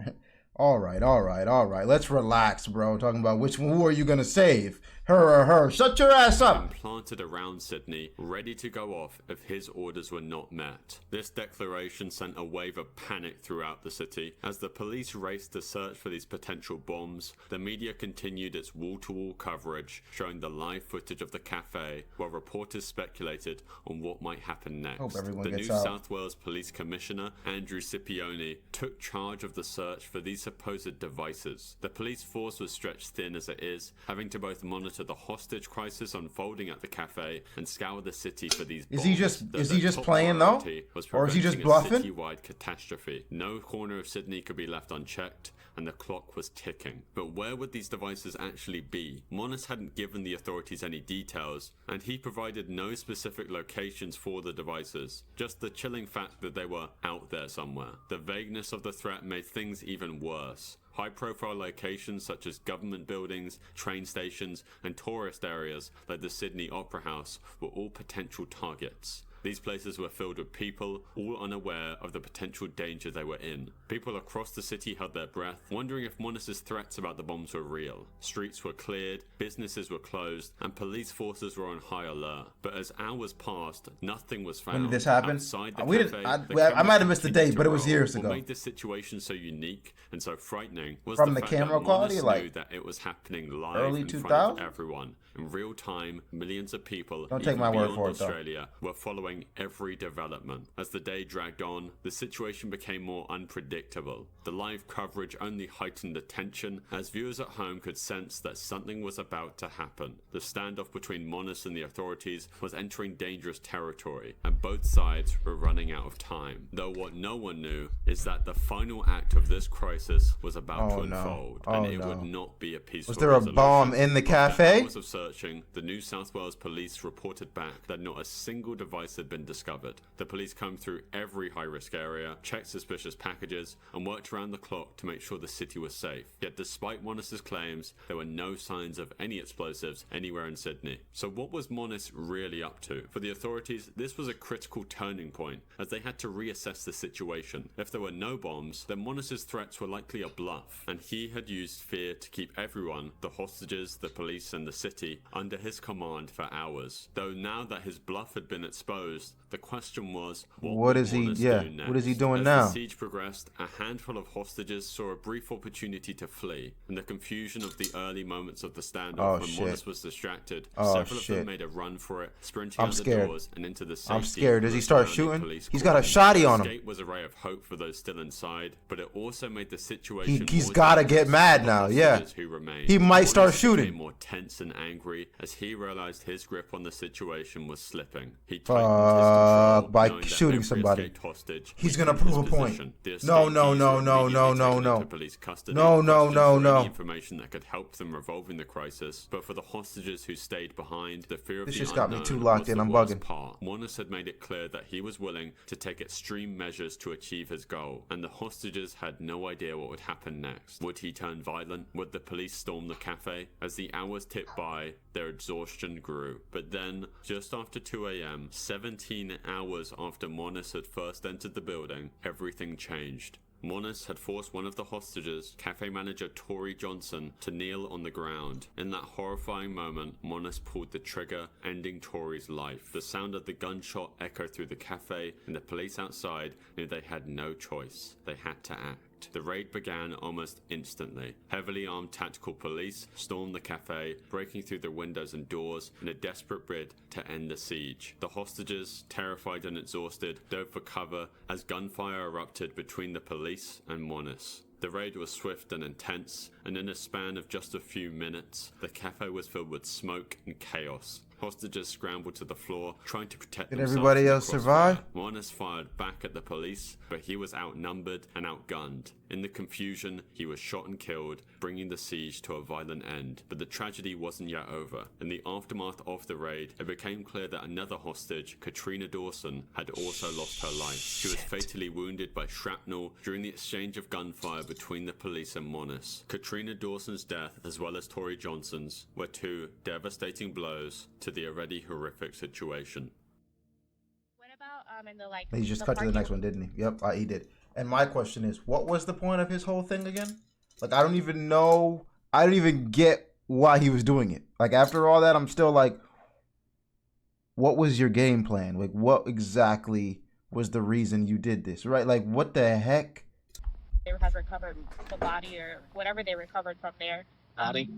A: All right. Let's relax, bro. Talking about who are you gonna save? Her or her? Shut your ass up.
B: Planted around Sydney, ready to go off if his orders were not met. This declaration sent a wave of panic throughout the city. As the police raced to search for these potential bombs, the media continued its wall-to-wall coverage, showing the live footage of the cafe, while reporters speculated on what might happen next.
A: Hope everyone
B: The
A: gets
B: New
A: out.
B: South Wales Police Commissioner, Andrew Scipione, took charge of the search for these supposed devices. The police force was stretched thin as it is, having to both monitor the hostage crisis unfolding at the cafe and scour the city for these bombs.
A: Is he just playing though? Or is he just bluffing?
B: Citywide catastrophe. No corner of Sydney could be left unchecked, and the clock was ticking. But where would these devices actually be? Monis hadn't given the authorities any details, and he provided no specific locations for the devices, just the chilling fact that they were out there somewhere. The vagueness of the threat made things even worse. High-profile locations such as government buildings, train stations, and tourist areas like the Sydney Opera House were all potential targets. These places were filled with people, all unaware of the potential danger they were in. People across the city held their breath, wondering if Monis's threats about the bombs were real. Streets were cleared, businesses were closed, and police forces were on high alert. But as hours passed, nothing was found.
A: When did this happen?
B: Outside the
A: We
B: cafe,
A: didn't.
B: the
A: I might have missed the
B: continued
A: date,
B: to
A: but it was
B: roll.
A: years
B: What
A: ago.
B: made this situation so unique and so frightening was
A: From
B: the
A: the
B: fact
A: camera
B: that
A: quality,
B: Monis
A: like,
B: knew that it was happening live
A: early
B: in front
A: 2000?
B: of everyone. In real time, millions of people,
A: Don't take
B: even
A: my word
B: beyond
A: for it, though.
B: Australia, were following every development. As the day dragged on, the situation became more unpredictable. The live coverage only heightened the tension, as viewers at home could sense that something was about to happen. The standoff between Monis and the authorities was entering dangerous territory, and both sides were running out of time. Though what no one knew is that the final act of this crisis was about to unfold, and it would not be a peaceful
A: Was there a
B: resolution.
A: bomb in the cafe?
B: After hours of searching, the New South Wales police reported back that not a single device had been discovered. The police combed through every high-risk area, checked suspicious packages, and worked around the clock to make sure the city was safe. Yet despite Monis's claims, there were no signs of any explosives anywhere in Sydney. So what was Monis really up to? For the authorities, this was a critical turning point, as they had to reassess the situation. If there were no bombs, then Monis's threats were likely a bluff, and he had used fear to keep everyone, the hostages, the police, and the city, under his command for hours. Though now that his bluff had been exposed, closed, the question was,
A: What
B: would
A: is he?
B: Wallace
A: Yeah,
B: do next?
A: what is he doing
B: As
A: now?
B: the siege progressed, a handful of hostages saw a brief opportunity to flee. In the confusion of the early moments of the standoff,
A: Oh,
B: when
A: shit.
B: Wallace was distracted,
A: Oh,
B: several of
A: shit.
B: them made a run for it, sprinting
A: I'm
B: out the
A: scared.
B: doors and into the safety
A: I'm scared. Does he
B: of the
A: start
B: surrounding
A: shooting?
B: police
A: He's got a
B: cordon.
A: shotty on him.
B: Escape was a ray of hope for those still inside, but it also made the situation
A: He's
B: more
A: gotta
B: dangerous
A: get mad
B: for the
A: now, yeah.
B: hostages who remained.
A: He might
B: Wallace
A: start
B: became
A: shooting.
B: more tense and angry as he realized his grip on the situation was slipping. He
A: Fuck,
B: tightened his control,
A: by
B: knowing that
A: shooting
B: every
A: somebody.
B: escaped hostage
A: He's
B: was
A: gonna
B: in his
A: prove a point.
B: position. The
A: No,
B: escapees
A: no,
B: were
A: no, no,
B: immediately
A: no, no,
B: taken
A: no.
B: into police custody,
A: No, no,
B: questioned
A: no,
B: for
A: no.
B: any information that could help them revolving the crisis. But for the hostages who stayed behind, the fear of
A: This
B: the
A: just got me
B: unknown
A: too locked
B: was
A: in,
B: the
A: I'm
B: worst
A: bugging.
B: part. Wallace had made it clear that he was willing to take extreme measures to achieve his goal, and the hostages had no idea what would happen next. Would he turn violent? Would the police storm the cafe? As the hours ticked by, their exhaustion grew. But then, just after 2 a.m., 17 hours after Moniz had first entered the building, everything changed. Moniz had forced one of the hostages, cafe manager Tory Johnson, to kneel on the ground. In that horrifying moment, Moniz pulled the trigger, ending Tory's life. The sound of the gunshot echoed through the cafe, and the police outside knew they had no choice. They had to act. The raid began almost instantly. Heavily armed tactical police stormed the cafe, breaking through the windows and doors in a desperate bid to end the siege. The hostages, terrified and exhausted, dove for cover as gunfire erupted between the police and Moniz. The raid was swift and intense, and in a span of just a few minutes, the cafe was filled with smoke and chaos. Hostages scrambled to the floor, trying to protect
A: Did
B: themselves
A: everybody
B: from the
A: else survive?
B: crossfire. Moniz fired back at the police, but he was outnumbered and outgunned. In the confusion, he was shot and killed, bringing the siege to a violent end. But the tragedy wasn't yet over. In the aftermath of the raid, it became clear that another hostage, Katrina Dawson, had also lost her life. She was fatally wounded by shrapnel during the exchange of gunfire between the police and Moniz. Katrina Dawson's death, as well as Tory Johnson's, were two devastating blows to the already horrific situation.
I: What about in the like?
A: He just
I: the
A: cut to the
I: parking
A: next one, didn't he? Yep, he did. And my question is, what was the point of his whole thing again? Like, I don't even know. I don't even get why he was doing it. Like, after all that, I'm still like, what was your game plan? Like, what exactly was the reason you did this, right? Like, what the heck?
I: They have recovered the body or whatever they recovered from there.
F: Body.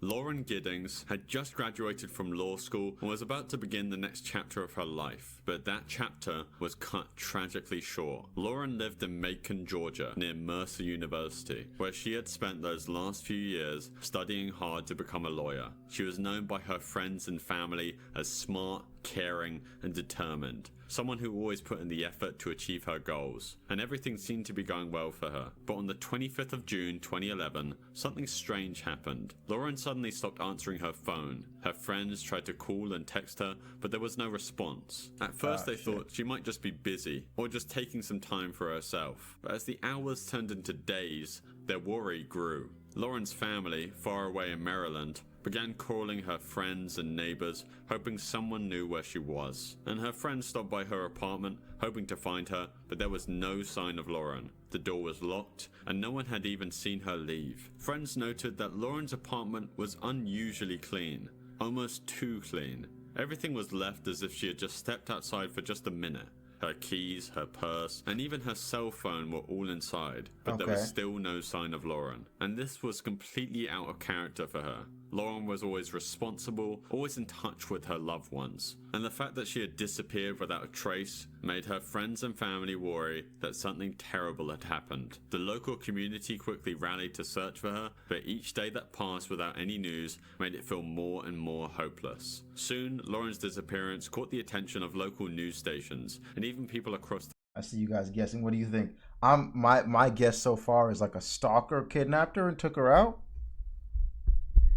B: Lauren Giddings had just graduated from law school and was about to begin the next chapter of her life, but that chapter was cut tragically short. Lauren lived in Macon, Georgia, near Mercer University, where she had spent those last few years studying hard to become a lawyer. She was known by her friends and family as smart, caring, and determined. Someone who always put in the effort to achieve her goals, and everything seemed to be going well for her. But on the 25th of June 2011, something strange happened. Lauren suddenly stopped answering her phone. Her friends tried to call and text her, but there was no response. At first they thought she might just be busy, or just taking some time for herself. But as the hours turned into days, their worry grew. Lauren's family, far away in Maryland, began calling her friends and neighbors, hoping someone knew where she was. And her friends stopped by her apartment, hoping to find her, but there was no sign of Lauren. The door was locked, and no one had even seen her leave. Friends noted that Lauren's apartment was unusually clean, almost too clean. Everything was left as if she had just stepped outside for just a minute. Her keys, her purse, and even her cell phone were all inside, but there was still no sign of Lauren. And this was completely out of character for her. Lauren was always responsible, always in touch with her loved ones. And the fact that she had disappeared without a trace made her friends and family worry that something terrible had happened. The local community quickly rallied to search for her, but each day that passed without any news made it feel more and more hopeless. Soon, Lauren's disappearance caught the attention of local news stations and even people across
A: I see you guys guessing. What do you think? My guess so far is like a stalker kidnapped her and took her out.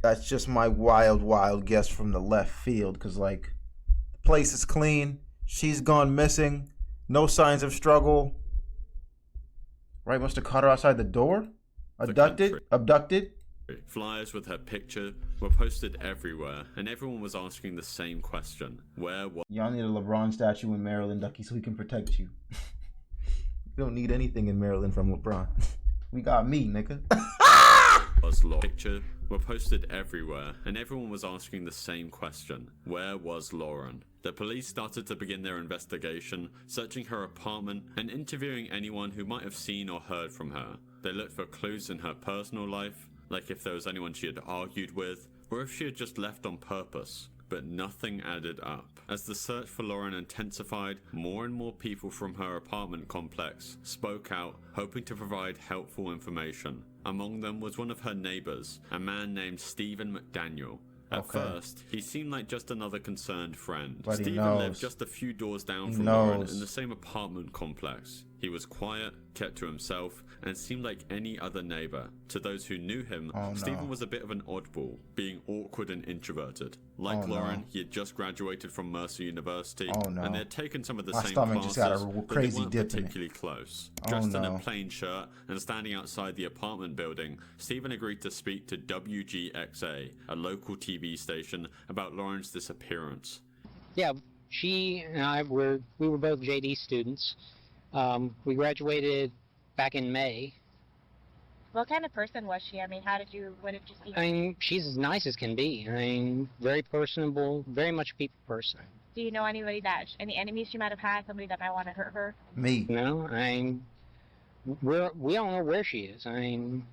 A: That's just my wild guess from the left field, because like the place is clean, she's gone missing, no signs of struggle. Right, must have caught her outside the door. Abducted.
B: Flyers with her picture were posted everywhere, and everyone was asking the same question: where was...
A: Y'all need a LeBron statue in Maryland, Ducky, so he can protect you. You don't need anything in Maryland from LeBron. We got me, nigga.
B: was Lauren? Pictures were posted everywhere, and everyone was asking the same question: where was Lauren? The police started to begin their investigation, searching her apartment and interviewing anyone who might have seen or heard from her. They looked for clues in her personal life, like if there was anyone she had argued with, or if she had just left on purpose. But nothing added up. As the search for Lauren intensified, more and more people from her apartment complex spoke out, hoping to provide helpful information. Among them was one of her neighbors, a man named Stephen McDaniel. At first, he seemed like just another concerned friend.
A: But
B: Stephen lived just a few doors down from Lauren in the same apartment complex. He was quiet, kept to himself, and seemed like any other neighbor. To those who knew him, Stephen was a bit of an oddball, being awkward and introverted. Like Lauren, he had just graduated from Mercer University, and they had taken some of the same classes, but they weren't particularly close. Dressed in a plain shirt and standing outside the apartment building, Stephen agreed to speak to WGXA, a local TV station, about Lauren's disappearance.
J: Yeah, she and I we were both JD students. We graduated back in May.
I: What kind of person was she? I mean, what did you see?
J: I mean, she's as nice as can be. I mean, very personable, very much a people person.
I: Do you know any enemies she might have had, somebody that might want to hurt her?
A: Me.
J: No, I mean, we don't know where she is. I mean,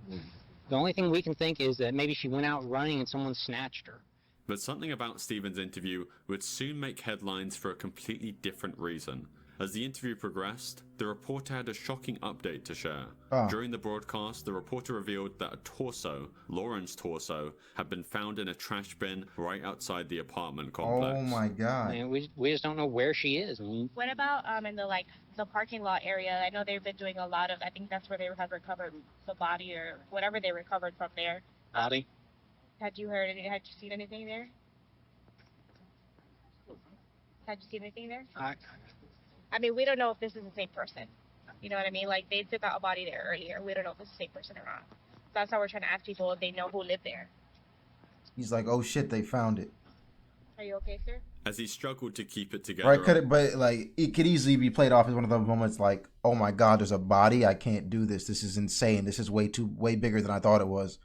J: the only thing we can think is that maybe she went out running and someone snatched her.
B: But something about Stephen's interview would soon make headlines for a completely different reason. As the interview progressed, the reporter had a shocking update to share. During the broadcast, the reporter revealed that a torso, Lauren's torso, had been found in a trash bin right outside the apartment complex.
A: Oh my God.
J: I mean, we just don't know where she is. I mean,
I: What about in the parking lot area? I know they've been doing a lot of, I think that's where they have recovered the body or whatever they recovered from there.
J: body?
I: Had you seen anything there? Had you seen anything there? I mean, we don't know if this is the same person. You know what I mean? Like, they took out a body there earlier. We don't know if it's the same person or not. That's how we're trying to ask people if they know who lived there.
A: He's like, oh shit, they found it.
I: Are you okay, sir?
B: As he struggled to keep it together.
A: Right, but like, it could easily be played off as one of those moments like, oh my God, there's a body. I can't do this. This is insane. This is way bigger than I thought it was.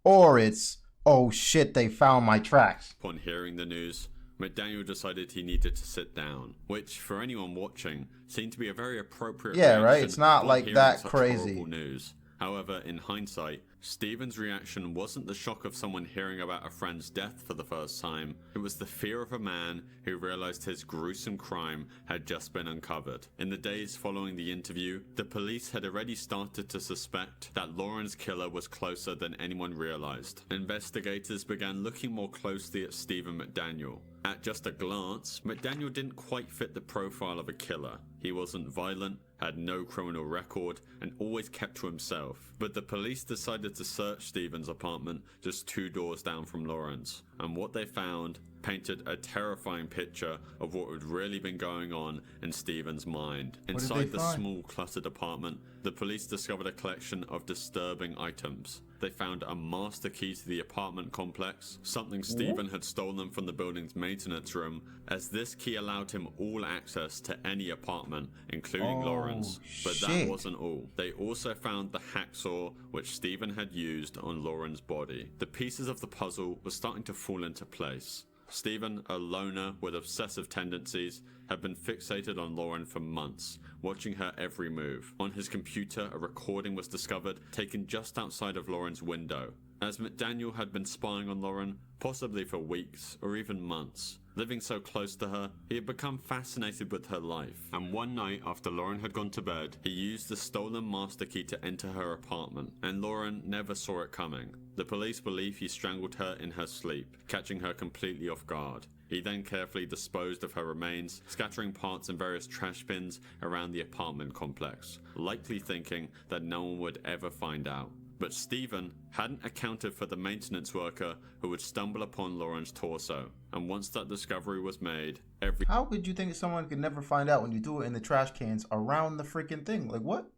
A: Or it's, oh shit, they found my tracks.
B: Upon hearing the news, McDaniel decided he needed to sit down, which, for anyone watching, seemed to be a very appropriate reaction.
A: Right? It's not like
B: hearing
A: that
B: such
A: crazy.
B: horrible news. However, in hindsight, Stephen's reaction wasn't the shock of someone hearing about a friend's death for the first time. It was the fear of a man who realized his gruesome crime had just been uncovered. In the days following the interview, the police had already started to suspect that Lauren's killer was closer than anyone realized. Investigators began looking more closely at Stephen McDaniel. At just a glance, McDaniel didn't quite fit the profile of a killer. He wasn't violent, had no criminal record, and always kept to himself. But the police decided to search Stephen's apartment just 2 doors down from Lauren's, and what they found painted a terrifying picture of what had really been going on in Stephen's mind. Inside the small, cluttered apartment, the police discovered a collection of disturbing items. They found a master key to the apartment complex, something Stephen had stolen from the building's maintenance room, as this key allowed him all access to any apartment, including Lauren's. But that wasn't all. They also found the hacksaw which Stephen had used on Lauren's body. The pieces of the puzzle were starting to fall into place. Stephen, a loner with obsessive tendencies, had been fixated on Lauren for months, watching her every move. On his computer, a recording was discovered, taken just outside of Lauren's window. As McDaniel had been spying on Lauren, possibly for weeks or even months. Living so close to her, he had become fascinated with her life. And one night after Lauren had gone to bed, he used the stolen master key to enter her apartment, and Lauren never saw it coming. The police believe he strangled her in her sleep, catching her completely off guard. He then carefully disposed of her remains, scattering parts in various trash bins around the apartment complex, likely thinking that no one would ever find out. But Stephen hadn't accounted for the maintenance worker who would stumble upon Lauren's torso, and once that discovery was made,
A: How could you think someone could never find out when you do it in the trash cans around the freaking thing? Like, what?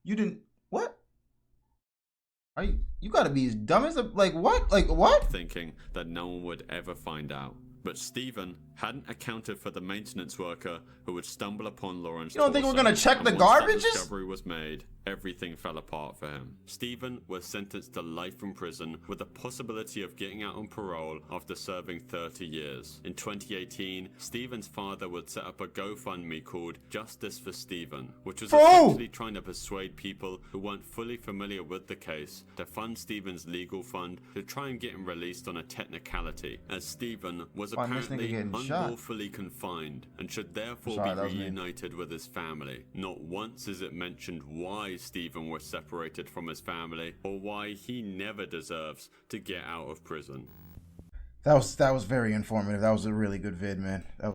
A: You didn't... What? Are you gotta be as dumb as a... Like, what? Like, what?
B: Thinking that no one would ever find out. But Stephen hadn't accounted for the maintenance worker who would stumble upon Lauren's
A: You don't think we're
B: torso,
A: gonna check
B: and
A: the
B: once that
A: garbages?
B: discovery was made, everything fell apart for him. Stephen was sentenced to life in prison with the possibility of getting out on parole after serving 30 years. In 2018, Stephen's father would set up a GoFundMe called Justice for Stephen, which was essentially trying to persuade people who weren't fully familiar with the case to fund Stephen's legal fund to try and get him released on a technicality, as Stephen was
A: Why, this nigga
B: apparently
A: getting shot?
B: unlawfully confined and should therefore
A: Sorry, that
B: be
A: was me.
B: reunited with his family. Not once is it mentioned why Stephen was separated from his family or why he never deserves to get out of prison.
A: That was very informative. That was a really good vid, man. That was